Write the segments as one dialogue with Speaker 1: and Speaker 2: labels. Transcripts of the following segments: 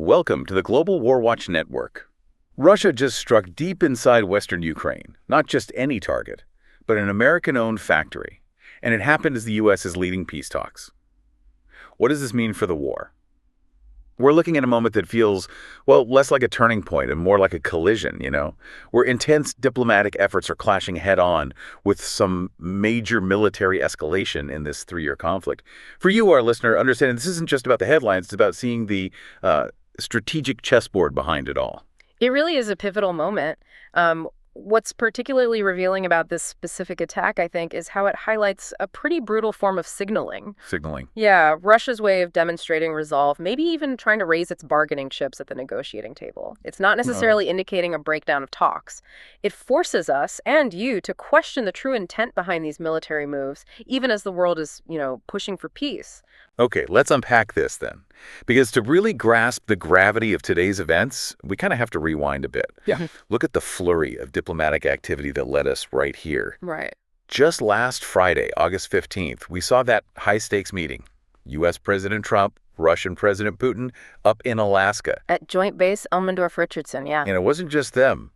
Speaker 1: Welcome to the Global WarWatch Network. Russia just struck deep inside western Ukraine, not just any target, but an American-owned factory, and it happened as the U.S. is leading peace talks. What does this mean for the war? We're looking at a moment that feels, well, less like a turning point and more like a collision, where intense diplomatic efforts are clashing head-on with some major military escalation in this three-year conflict. For you, our listener, understanding this isn't just about the headlines, it's about seeing the strategic chessboard behind it all.
Speaker 2: It really is a pivotal moment. What's particularly revealing about this specific attack, I think, is how it highlights a pretty brutal form of signaling.
Speaker 1: Signaling.
Speaker 2: Yeah, Russia's way of demonstrating resolve, maybe even trying to raise its bargaining chips at the negotiating table. It's not necessarily indicating a breakdown of talks. It forces us and you to question the true intent behind these military moves, even as the world is, pushing for peace.
Speaker 1: Okay, let's unpack this then. Because to really grasp the gravity of today's events, we kind of have to rewind a bit.
Speaker 2: Yeah.
Speaker 1: Look at the flurry of diplomatic activity that led us right here.
Speaker 2: Right.
Speaker 1: Just last Friday, August 15th, we saw that high-stakes meeting. U.S. President Trump, Russian President Putin, up in Alaska.
Speaker 2: At Joint Base Elmendorf-Richardson, yeah.
Speaker 1: And it wasn't just them.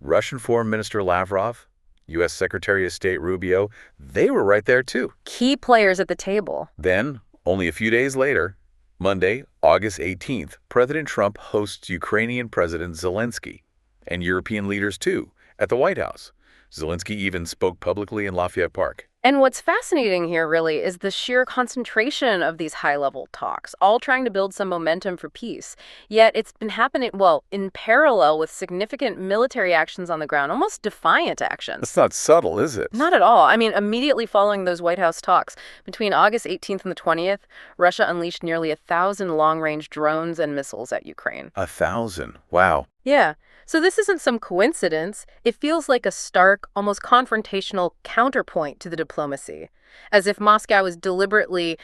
Speaker 1: Russian Foreign Minister Lavrov, U.S. Secretary of State Rubio, they were right there too.
Speaker 2: Key players at the table.
Speaker 1: Then, only a few days later, Monday, August 18th, President Trump hosts Ukrainian President Zelensky, and European leaders too, at the White House. Zelensky even spoke publicly in Lafayette Park.
Speaker 2: And what's fascinating here, really, is the sheer concentration of these high-level talks, all trying to build some momentum for peace. Yet it's been happening, well, in parallel with significant military actions on the ground, almost defiant actions.
Speaker 1: That's not subtle, is it?
Speaker 2: Not at all. I mean, immediately following those White House talks, between August 18th and the 20th, Russia unleashed nearly 1,000 long-range drones and missiles at Ukraine.
Speaker 1: 1,000? Wow.
Speaker 2: Yeah. So this isn't some coincidence. It feels like a stark, almost confrontational counterpoint to the diplomacy, as if Moscow is deliberately,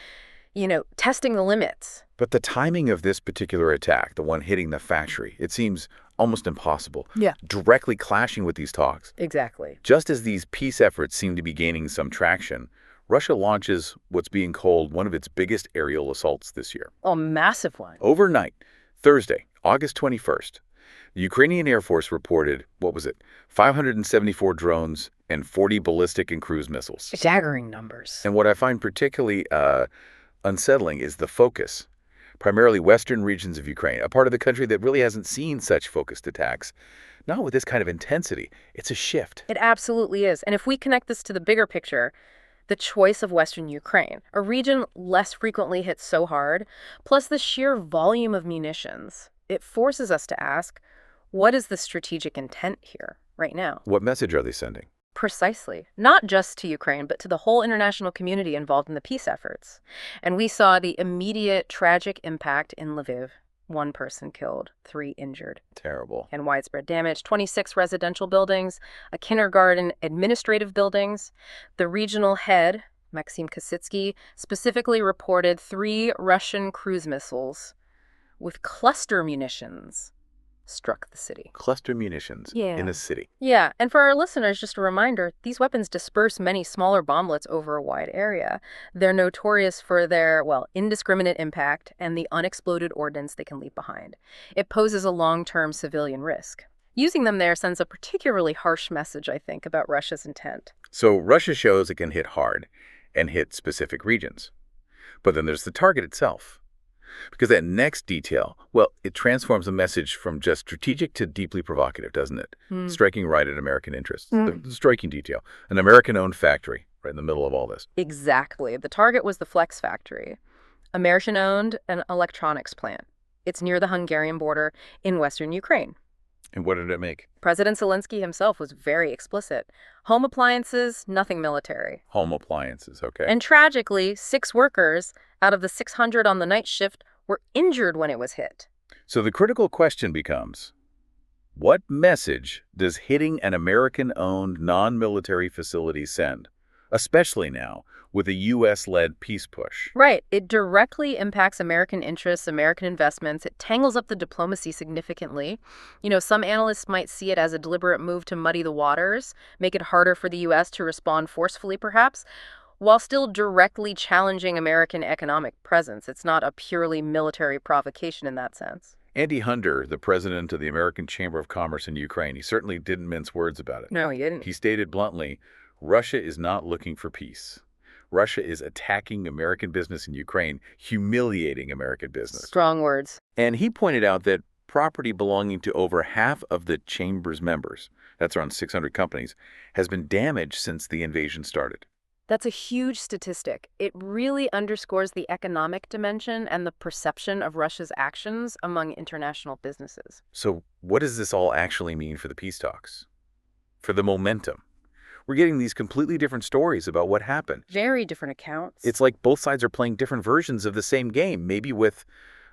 Speaker 2: testing the limits.
Speaker 1: But the timing of this particular attack, the one hitting the factory, it seems almost impossible.
Speaker 2: Yeah.
Speaker 1: Directly clashing with these talks.
Speaker 2: Exactly.
Speaker 1: Just as these peace efforts seem to be gaining some traction, Russia launches what's being called one of its biggest aerial assaults this year.
Speaker 2: A massive one.
Speaker 1: Overnight, Thursday, August 21st, the Ukrainian Air Force reported, 574 drones and 40 ballistic and cruise missiles.
Speaker 2: Staggering numbers.
Speaker 1: And what I find particularly unsettling is the focus. Primarily western regions of Ukraine, a part of the country that really hasn't seen such focused attacks. Not with this kind of intensity. It's a shift.
Speaker 2: It absolutely is. And if we connect this to the bigger picture, the choice of western Ukraine, a region less frequently hit so hard, plus the sheer volume of munitions, it forces us to ask, what is the strategic intent here right now?
Speaker 1: What message are they sending?
Speaker 2: Precisely. Not just to Ukraine, but to the whole international community involved in the peace efforts. And we saw the immediate tragic impact in Lviv. 1 person killed, 3 injured.
Speaker 1: Terrible.
Speaker 2: And widespread damage. 26 residential buildings, a kindergarten, administrative buildings. The regional head, Maxim Kositsky, specifically reported 3 Russian cruise missiles with cluster munitions struck the city.
Speaker 1: Cluster munitions in a city.
Speaker 2: Yeah, and for our listeners, just a reminder, these weapons disperse many smaller bomblets over a wide area. They're notorious for their, indiscriminate impact and the unexploded ordnance they can leave behind. It poses a long-term civilian risk. Using them there sends a particularly harsh message, I think, about Russia's intent.
Speaker 1: So Russia shows it can hit hard and hit specific regions. But then there's the target itself. Because that next detail, it transforms a message from just strategic to deeply provocative, doesn't it? Striking right at American interests. The striking detail. An American-owned factory right in the middle of all this.
Speaker 2: Exactly. The target was the Flex factory, American-owned an electronics plant. It's near the Hungarian border in western Ukraine.
Speaker 1: And what did it make?
Speaker 2: President Zelensky himself was very explicit. Home appliances, nothing military.
Speaker 1: Home appliances, okay.
Speaker 2: And tragically, 6 workers out of the 600 on the night shift were injured when it was hit.
Speaker 1: So the critical question becomes, what message does hitting an American-owned non-military facility send, especially now with a U.S.-led peace push?
Speaker 2: Right. It directly impacts American interests, American investments. It tangles up the diplomacy significantly. Some analysts might see it as a deliberate move to muddy the waters, make it harder for the U.S. to respond forcefully, perhaps, while still directly challenging American economic presence. It's not a purely military provocation in that sense.
Speaker 1: Andy Hunter, the president of the American Chamber of Commerce in Ukraine, he certainly didn't mince words about it.
Speaker 2: No, he didn't.
Speaker 1: He stated bluntly, Russia is not looking for peace. Russia is attacking American business in Ukraine, humiliating American business.
Speaker 2: Strong words.
Speaker 1: And he pointed out that property belonging to over half of the Chamber's members, that's around 600 companies, has been damaged since the invasion started.
Speaker 2: That's a huge statistic. It really underscores the economic dimension and the perception of Russia's actions among international businesses.
Speaker 1: So what does this all actually mean for the peace talks? For the momentum? We're getting these completely different stories about what happened.
Speaker 2: Very different accounts.
Speaker 1: It's like both sides are playing different versions of the same game, maybe with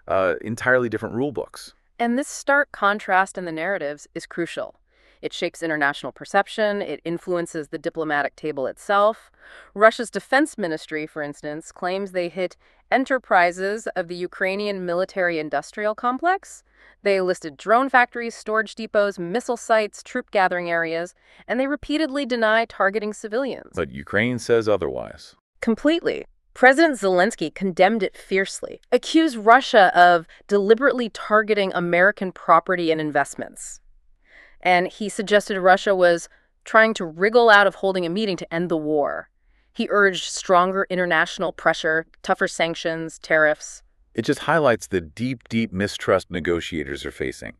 Speaker 1: entirely different rule books.
Speaker 2: And this stark contrast in the narratives is crucial. It shapes international perception, it influences the diplomatic table itself. Russia's defense ministry, for instance, claims they hit enterprises of the Ukrainian military-industrial complex. They listed drone factories, storage depots, missile sites, troop gathering areas, and they repeatedly deny targeting civilians.
Speaker 1: But Ukraine says otherwise.
Speaker 2: Completely. President Zelensky condemned it fiercely, accused Russia of deliberately targeting American property and investments. And he suggested Russia was trying to wriggle out of holding a meeting to end the war. He urged stronger international pressure, tougher sanctions, tariffs.
Speaker 1: It just highlights the deep, deep mistrust negotiators are facing.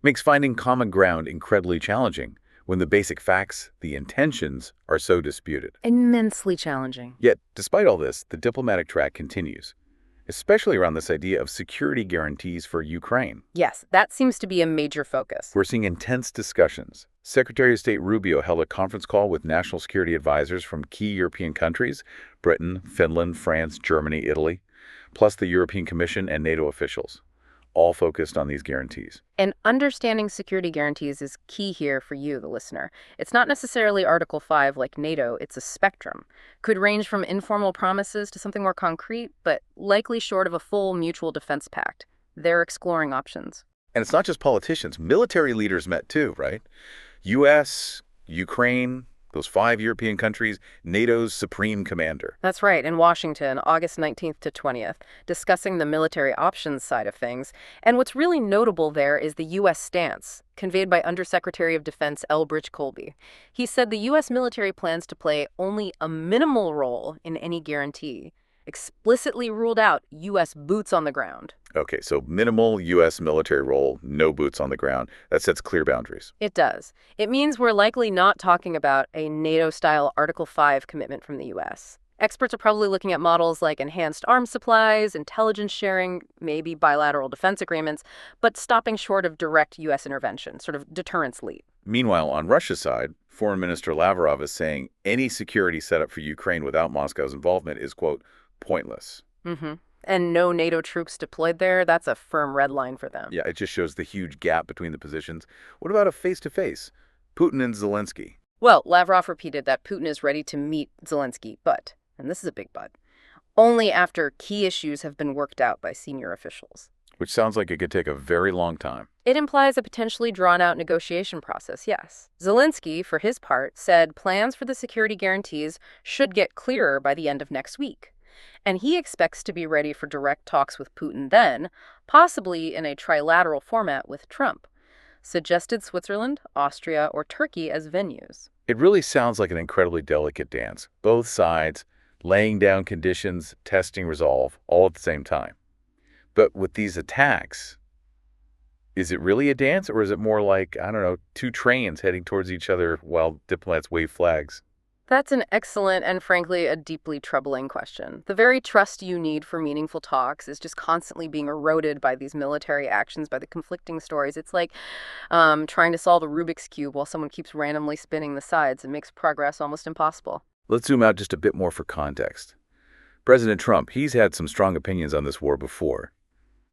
Speaker 1: Makes finding common ground incredibly challenging when the basic facts, the intentions, are so disputed.
Speaker 2: Immensely challenging.
Speaker 1: Yet, despite all this, the diplomatic track continues, especially around this idea of security guarantees for Ukraine.
Speaker 2: Yes, that seems to be a major focus.
Speaker 1: We're seeing intense discussions. Secretary of State Rubio held a conference call with national security advisors from key European countries, Britain, Finland, France, Germany, Italy, plus the European Commission and NATO officials, all focused on these guarantees.
Speaker 2: And understanding security guarantees is key here for you, the listener. It's not necessarily Article 5 like NATO, it's a spectrum. Could range from informal promises to something more concrete, but likely short of a full mutual defense pact. They're exploring options.
Speaker 1: And it's not just politicians. Military leaders met too, right? U.S., Ukraine, those 5 European countries, NATO's supreme commander.
Speaker 2: That's right, in Washington, August 19th to 20th, discussing the military options side of things. And what's really notable there is the U.S. stance, conveyed by Undersecretary of Defense Elbridge Colby. He said the U.S. military plans to play only a minimal role in any guarantee, explicitly ruled out U.S. boots on the ground.
Speaker 1: Okay, so minimal U.S. military role, no boots on the ground. That sets clear boundaries.
Speaker 2: It does. It means we're likely not talking about a NATO-style Article 5 commitment from the U.S. Experts are probably looking at models like enhanced arms supplies, intelligence sharing, maybe bilateral defense agreements, but stopping short of direct U.S. intervention, sort of deterrence lead.
Speaker 1: Meanwhile, on Russia's side, Foreign Minister Lavrov is saying any security set up for Ukraine without Moscow's involvement is, quote, pointless.
Speaker 2: Mm-hmm. And no NATO troops deployed there, that's a firm red line for them.
Speaker 1: Yeah, it just shows the huge gap between the positions. What about a face-to-face? Putin and Zelensky.
Speaker 2: Well, Lavrov repeated that Putin is ready to meet Zelensky, but, and this is a big but, only after key issues have been worked out by senior officials.
Speaker 1: Which sounds like it could take a very long time.
Speaker 2: It implies a potentially drawn-out negotiation process, yes. Zelensky, for his part, said plans for the security guarantees should get clearer by the end of next week. And he expects to be ready for direct talks with Putin then, possibly in a trilateral format with Trump. Suggested Switzerland, Austria, or Turkey as venues.
Speaker 1: It really sounds like an incredibly delicate dance. Both sides laying down conditions, testing resolve, all at the same time. But with these attacks, is it really a dance, or is it more like, I don't know, 2 trains heading towards each other while diplomats wave flags?
Speaker 2: That's an excellent and, frankly, a deeply troubling question. The very trust you need for meaningful talks is just constantly being eroded by these military actions, by the conflicting stories. It's like trying to solve a Rubik's Cube while someone keeps randomly spinning the sides. It makes progress almost impossible.
Speaker 1: Let's zoom out just a bit more for context. President Trump, he's had some strong opinions on this war before.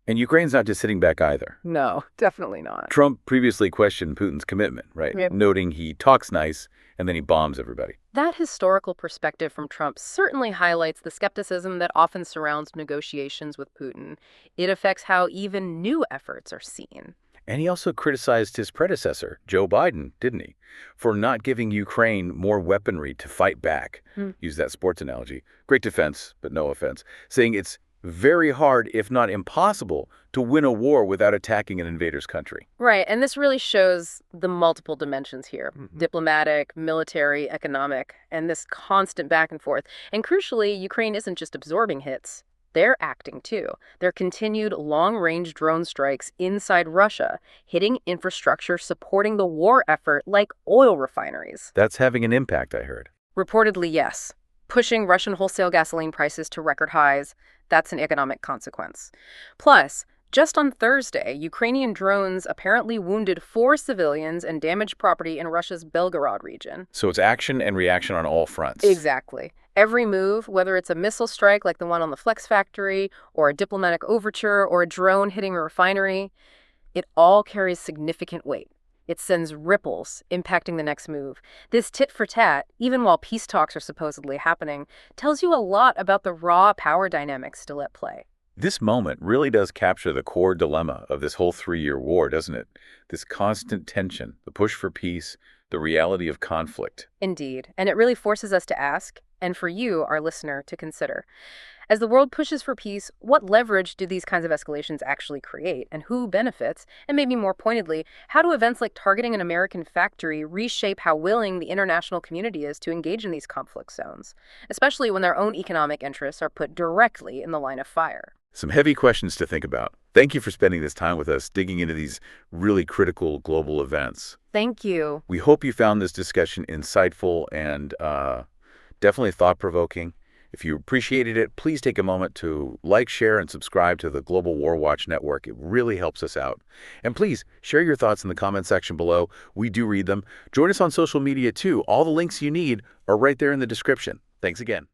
Speaker 1: And Ukraine's not just sitting back either.
Speaker 2: No, definitely not.
Speaker 1: Trump previously questioned Putin's commitment, right?
Speaker 2: Yep.
Speaker 1: Noting he talks nice and then he bombs everybody.
Speaker 2: That historical perspective from Trump certainly highlights the skepticism that often surrounds negotiations with Putin. It affects how even new efforts are seen.
Speaker 1: And he also criticized his predecessor, Joe Biden, didn't he, for not giving Ukraine more weaponry to fight back. Use that sports analogy. Great defense, but no offense. Saying it's Very hard, if not impossible, to win a war without attacking an invader's country.
Speaker 2: Right, and this really shows the multiple dimensions here. Diplomatic, military, economic, and this constant back and forth. And crucially, Ukraine isn't just absorbing hits. They're acting too. Their continued long-range drone strikes inside Russia, hitting infrastructure supporting the war effort like oil refineries.
Speaker 1: That's having an impact, I heard.
Speaker 2: Reportedly, yes. Pushing Russian wholesale gasoline prices to record highs, that's an economic consequence. Plus, just on Thursday, Ukrainian drones apparently wounded 4 civilians and damaged property in Russia's Belgorod region.
Speaker 1: So it's action and reaction on all fronts.
Speaker 2: Exactly. Every move, whether it's a missile strike like the one on the Flex factory, or a diplomatic overture, or a drone hitting a refinery, it all carries significant weight. It sends ripples, impacting the next move. This tit for tat, even while peace talks are supposedly happening, tells you a lot about the raw power dynamics still at play.
Speaker 1: This moment really does capture the core dilemma of this whole 3-year war, doesn't it? This constant tension, the push for peace, the reality of conflict.
Speaker 2: Indeed, and it really forces us to ask, and for you, our listener, to consider. As the world pushes for peace, what leverage do these kinds of escalations actually create, and who benefits? And maybe more pointedly, how do events like targeting an American factory reshape how willing the international community is to engage in these conflict zones, especially when their own economic interests are put directly in the line of fire?
Speaker 1: Some heavy questions to think about. Thank you for spending this time with us, digging into these really critical global events.
Speaker 2: Thank you.
Speaker 1: We hope you found this discussion insightful and definitely thought-provoking. If you appreciated it, please take a moment to like, share, and subscribe to the Global WarWatch Network. It really helps us out. And please, share your thoughts in the comment section below. We do read them. Join us on social media, too. All the links you need are right there in the description. Thanks again.